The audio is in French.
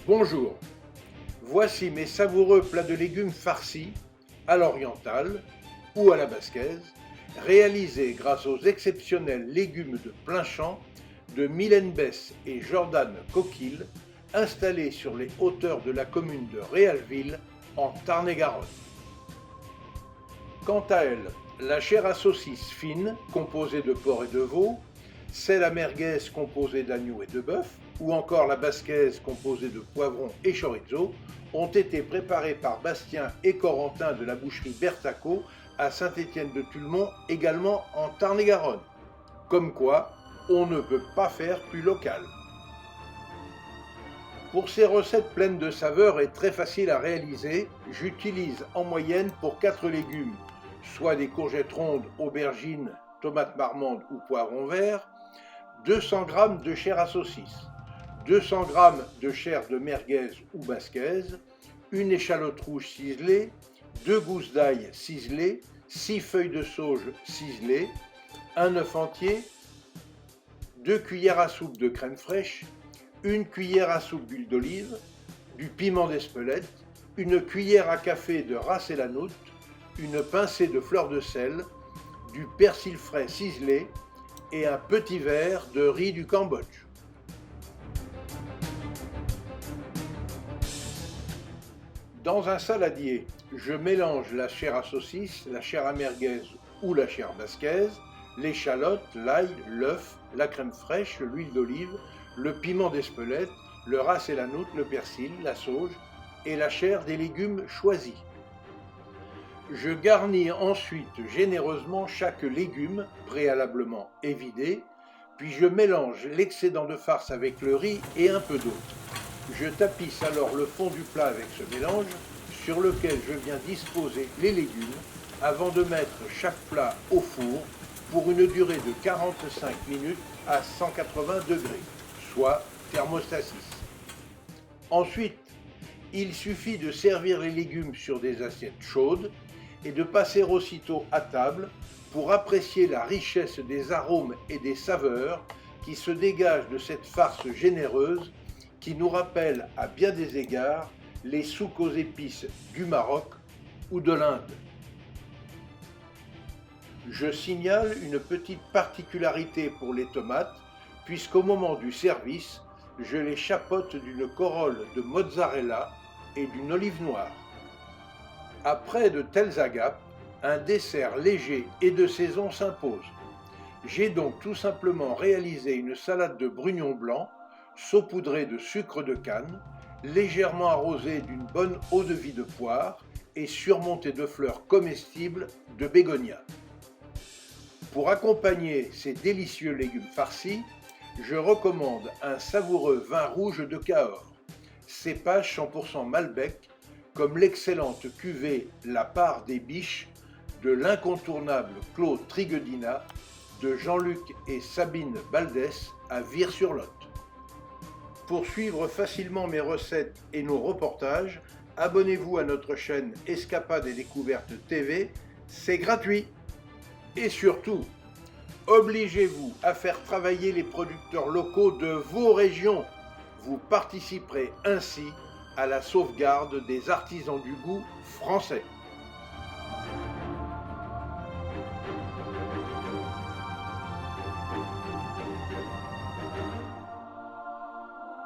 Bonjour, voici mes savoureux plats de légumes farcis à l'orientale ou à la basquaise, réalisés grâce aux exceptionnels légumes de plein champ de Mylène Bess et Jordan Coquille, installés sur les hauteurs de la commune de Réalville en Tarn-et-Garonne. Quant à elle, la chair à saucisse fine, composée de porc et de veau, celle à merguez composée d'agneau et de bœuf, ou encore la basquaise composée de poivrons et chorizo, ont été préparées par Bastien et Corentin de la boucherie Berthaco à Saint-Étienne-de-Tulmont, également en Tarn-et-Garonne. Comme quoi, on ne peut pas faire plus local. Pour ces recettes pleines de saveurs et très faciles à réaliser, j'utilise en moyenne pour 4 légumes, soit des courgettes rondes, aubergines, tomates marmandes ou poivrons verts, 200 g de chair à saucisse, 200 g de chair de merguez ou basquaise, une échalote rouge ciselée, 2 gousses d'ail ciselées, 6 feuilles de sauge ciselées, un œuf entier, 2 cuillères à soupe de crème fraîche, une cuillère à soupe d'huile d'olive, du piment d'Espelette, une cuillère à café de ras et hanout, une pincée de fleur de sel, du persil frais ciselé et un petit verre de riz du Cambodge. Dans un saladier, je mélange la chair à saucisse, la chair à merguez ou la chair basquaise, l'échalote, l'ail, l'œuf, la crème fraîche, l'huile d'olive, le piment d'Espelette, le ras et hanout, le persil, la sauge et la chair des légumes choisis. Je garnis ensuite généreusement chaque légume, préalablement évidé, puis je mélange l'excédent de farce avec le riz et un peu d'eau. Je tapisse alors le fond du plat avec ce mélange, sur lequel je viens disposer les légumes, avant de mettre chaque plat au four pour une durée de 45 minutes à 180 degrés, soit thermostat 6. Ensuite, il suffit de servir les légumes sur des assiettes chaudes et de passer aussitôt à table pour apprécier la richesse des arômes et des saveurs qui se dégagent de cette farce généreuse qui nous rappelle à bien des égards les souks aux épices du Maroc ou de l'Inde. Je signale une petite particularité pour les tomates, puisqu'au moment du service, je les chapeaute d'une corolle de mozzarella et d'une olive noire. Après de telles agapes, un dessert léger et de saison s'impose. J'ai donc tout simplement réalisé une salade de brugnons blancs, saupoudrée de sucre de canne, légèrement arrosée d'une bonne eau-de-vie de poire et surmontée de fleurs comestibles de bégonia. Pour accompagner ces délicieux légumes farcis, je recommande un savoureux vin rouge de Cahors, cépage 100% Malbec, comme l'excellente cuvée La Part des Biches de l'incontournable Claude Triguedina de Jean-Luc et Sabine Baldès à Vire-sur-Lot. Pour suivre facilement mes recettes et nos reportages, abonnez-vous à notre chaîne Escapades et Découvertes TV, c'est gratuit. Et surtout, obligez-vous à faire travailler les producteurs locaux de vos régions. Vous participerez ainsi à la sauvegarde des artisans du goût français.